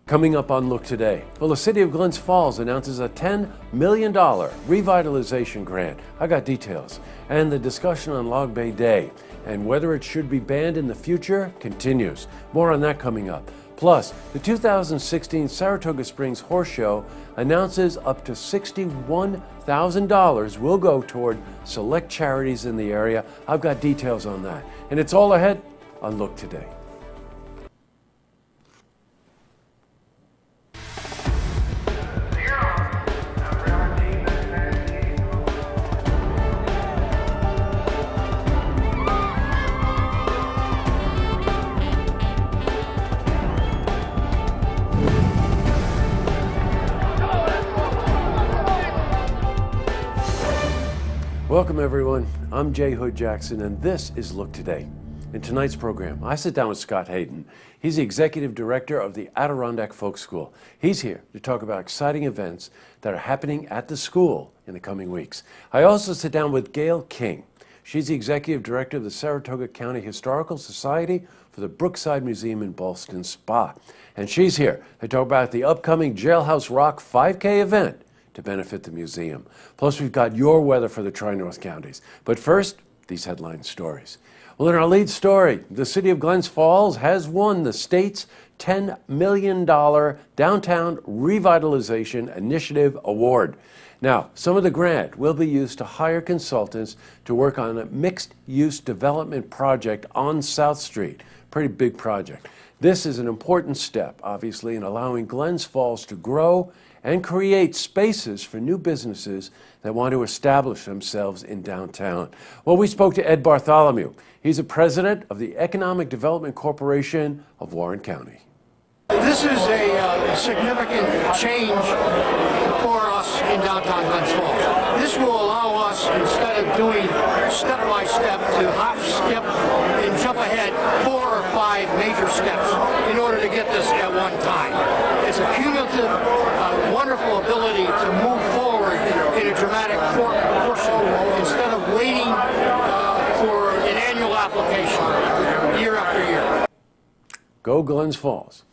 Coming up on Look Today, well, the city of Glens Falls announces a $10 million revitalization grant. I got details. And the discussion on Log Bay Day and whether it should be banned in the future continues. More on that coming up. Plus, the 2016 Saratoga Springs Horse Show announces up to $61,000 will go toward select charities in the area. I've got details on that. And it's all ahead on Look Today. Welcome everyone, I'm Jay Hood Jackson and this is Look Today. In tonight's program, I sit down with Scott Hayden. He's the Executive Director of the Adirondack Folk School. He's here to talk about exciting events that are happening at the school in the coming weeks. I also sit down with Gail King. She's the Executive Director of the Saratoga County Historical Society for the Brookside Museum in Ballston Spa. And she's here to talk about the upcoming Jailhouse Rock 5K event to benefit the museum. Plus, we've got your weather for the Tri-North counties. But first, these headline stories. Well, in our lead story, the city of Glens Falls has won the state's $10 million Downtown Revitalization Initiative Award. Now, some of the grant will be used to hire consultants to work on a mixed-use development project on South Street. Pretty big project. This is an important step, obviously, in allowing Glens Falls to grow and create spaces for new businesses that want to establish themselves in downtown. Well, we spoke to Ed Bartholomew. He's the president of the Economic Development Corporation of Warren County. This is a significant change for us in downtown Glens Falls. This will allow us, instead of doing step by step, to hop, skip, and jump ahead 4 or 5 major steps in order to get this at one time. It's a cumulative, wonderful ability to move forward in a dramatic portion instead of waiting for an annual application year after year. Go Glens Falls.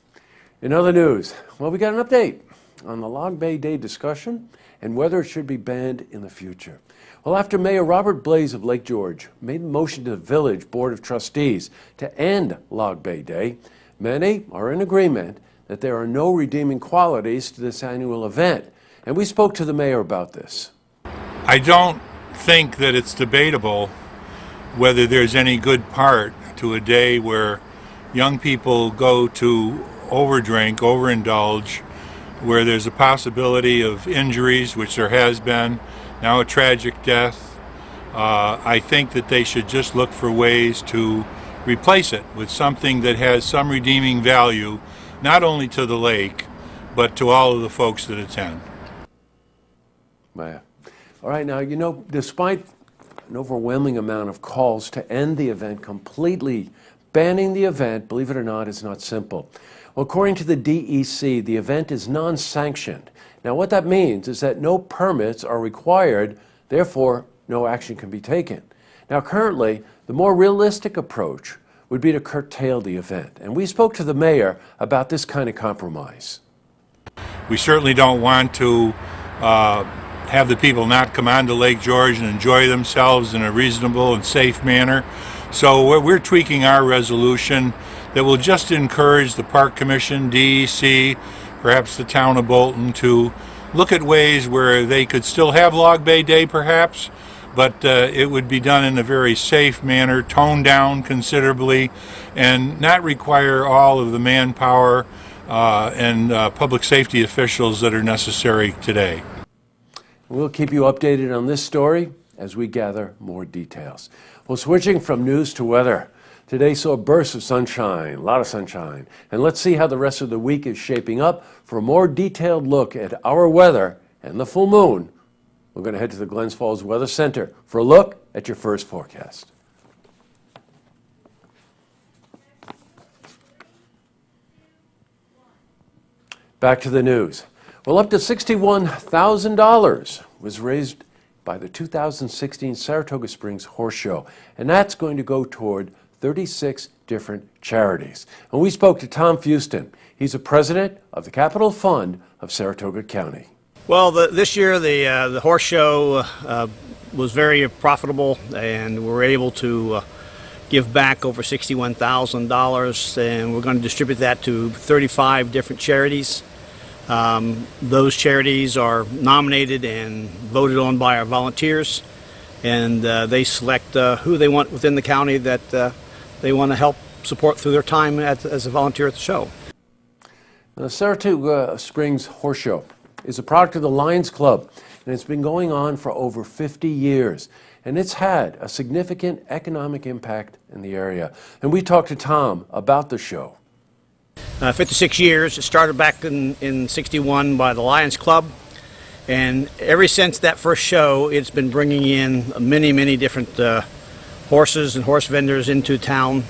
In other news, well, we got an update on the Log Bay Day discussion and whether it should be banned in the future. Well, after Mayor Robert Blaze of Lake George made a motion to the Village Board of Trustees to end Log Bay Day, many are in agreement that there are no redeeming qualities to this annual event. And we spoke to the mayor about this. I don't think that it's debatable whether there's any good part to a day where young people go to overdrink, overindulge, where there's a possibility of injuries, which there has been, now a tragic death. I think that they should just look for ways to replace it with something that has some redeeming value, not only to the lake, but to all of the folks that attend. All right, now, you know, despite an overwhelming amount of calls to end the event completely, banning the event, believe it or not, is not simple. Well, according to the DEC, the event is non-sanctioned. Now, what that means is that no permits are required, therefore, no action can be taken. Now, currently, the more realistic approach would be to curtail the event. And we spoke to the mayor about this kind of compromise. We certainly don't want to have the people not come on to Lake George and enjoy themselves in a reasonable and safe manner. So we're tweaking our resolution that will just encourage the Park Commission, DEC, perhaps the town of Bolton to look at ways where they could still have Log Bay Day perhaps, but it would be done in a very safe manner, toned down considerably, and not require all of the manpower and public safety officials that are necessary today. We'll keep you updated on this story as we gather more details. Well, switching from news to weather. Today saw a burst of sunshine, a lot of sunshine. And let's see how the rest of the week is shaping up. For a more detailed look at our weather and the full moon, we're going to head to the Glens Falls Weather Center for a look at your first forecast. Back to the news. Well, up to $61,000 was raised by the 2016 Saratoga Springs Horse Show, and that's going to go toward 36 different charities. And we spoke to Tom Fuston. He's the president of the Capital Fund of Saratoga County. Well, this year the horse show was very profitable, and we were able to give back over $61,000, and we're going to distribute that to 35 different charities. Those charities are nominated and voted on by our volunteers, and they select who they want within the county that they want to help support through their time as a volunteer at the show. The Saratoga Springs Horse Show is a product of the Lions Club, and it's been going on for over 50 years. And it's had a significant economic impact in the area. And we talked to Tom about the show. 56 years. It started back in 61 by the Lions Club. And ever since that first show, it's been bringing in many different horses and horse vendors into town.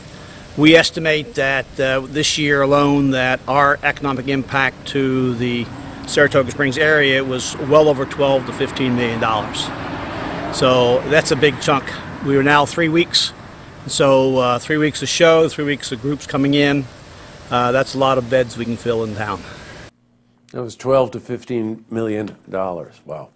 We estimate that this year alone that our economic impact to the Saratoga Springs area was well over $12 to $15 million. So that's a big chunk. We are now 3 weeks. So 3 weeks of show, 3 weeks of groups coming in. That's a lot of beds we can fill in town. That was $12 to $15 million. Wow.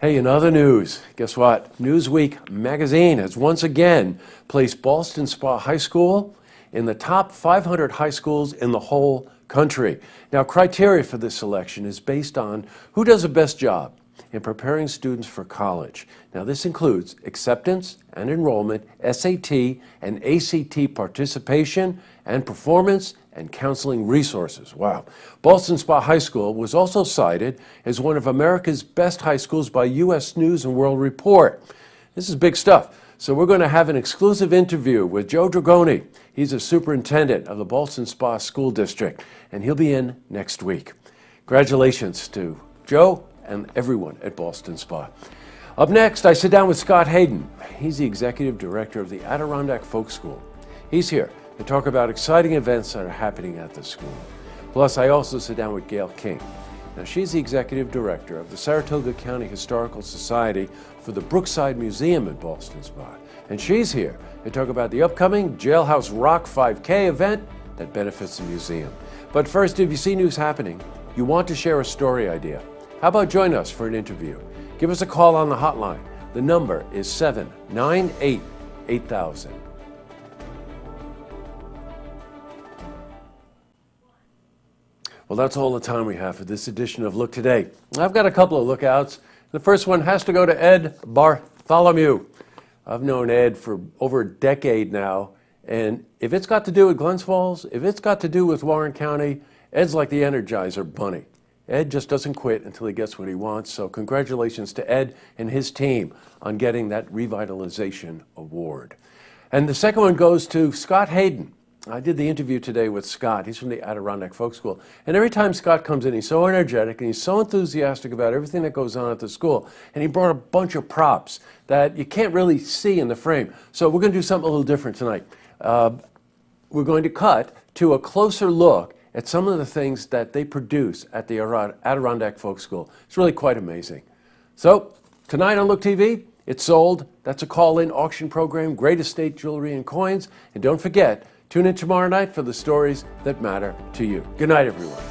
Hey, in other news, guess what? Newsweek magazine has once again placed Ballston Spa High School in the top 500 high schools in the whole country. Now, criteria for this selection is based on who does the best job in preparing students for college. Now, this includes acceptance and enrollment, SAT and ACT participation, and performance and counseling resources. Wow. Ballston Spa High School was also cited as one of America's best high schools by U.S. News and World Report. This is big stuff. So we're going to have an exclusive interview with Joe Dragoni. He's a superintendent of the Ballston Spa School District, and he'll be in next week. Congratulations to Joe and everyone at Ballston Spa. Up next, I sit down with Scott Hayden. He's the executive director of the Adirondack Folk School. He's here to talk about exciting events that are happening at the school. Plus, I also sit down with Gail King. Now, she's the executive director of the Saratoga County Historical Society for the Brookside Museum at Ballston Spa. And she's here to talk about the upcoming Jailhouse Rock 5K event that benefits the museum. But first, if you see news happening, you want to share a story idea, how about join us for an interview? Give us a call on the hotline. The number is 798-8000. Well, that's all the time we have for this edition of Look Today. I've got a couple of lookouts. The first one has to go to Ed Bartholomew. I've known Ed for over a decade now, and if it's got to do with Glens Falls, if it's got to do with Warren County, Ed's like the Energizer Bunny. Ed just doesn't quit until he gets what he wants, so congratulations to Ed and his team on getting that Revitalization Award. And the second one goes to Scott Hayden. I did the interview today with Scott. He's from the Adirondack Folk School. And every time Scott comes in, he's so energetic and he's so enthusiastic about everything that goes on at the school. And he brought a bunch of props that you can't really see in the frame. So we're going to do something a little different tonight. We're going to cut to a closer look at some of the things that they produce at the Adirondack Folk School. It's really quite amazing. So tonight on Look TV, it's sold. That's a call-in auction program, great estate jewelry and coins. And don't forget, tune in tomorrow night for the stories that matter to you. Good night, everyone.